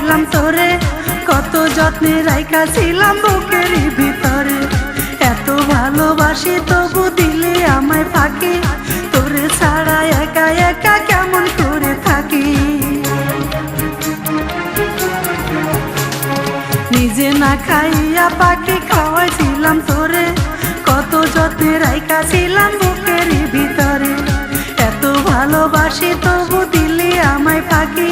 পাইছিলাম তোরে, কত যত্নে রাইখা ছিলাম বুকের ভিতরে। এত ভালোবাসি তবু দিলে আমায় ফাঁকি, তোরে ছাড়া একা একা কেমন করে থাকি। নিজে না খাইয়া পাখি খাওয়াইছিলাম তোরে, কত যত্নে রাইখা ছিলাম বুকের ভিতরে। এত ভালোবাসি তবু দিলে আমায় ফাঁকি,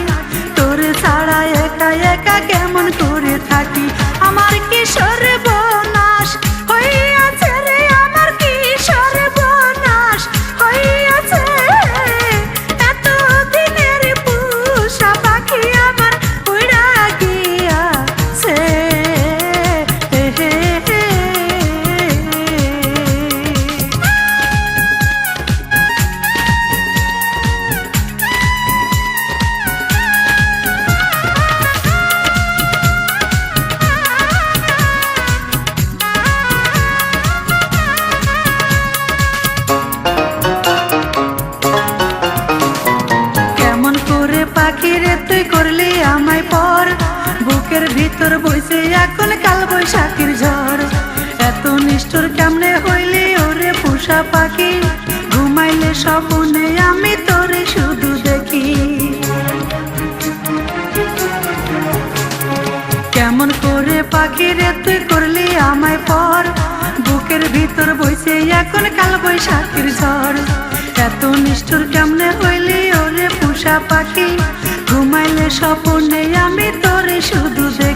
তোরে ছাড়া একা একা কেমন করে থাকি। আমার কি সর্বনাশ হইয়াছে রে, আমার কি সর্বনাশ হইয়াছে। এত দিনের পোষা পাখি আমার উড়া গিয়াছে। পাখিরে তুই করলি আমায় পর, বুকের ভিতর বইছে এখন কাল বৈশাখীর ঝড়। এত নিষ্ঠুর কেমনে হইলি ওরে পোষা পাখি, ঘুমাইলে স্বপ্নে আমি তোরে শুধু দেখি। কেমন করে পাখিরে তুই করলি আমায় পর, বুকের ভিতর বইছে এখন কাল বৈশাখীর ঝড়। এত নিষ্ঠুর কেমনে হইলি ওরে পোষা পাখি, ঘুমাইলে স্বপ্নে আমি তোরে শুধু দেখি।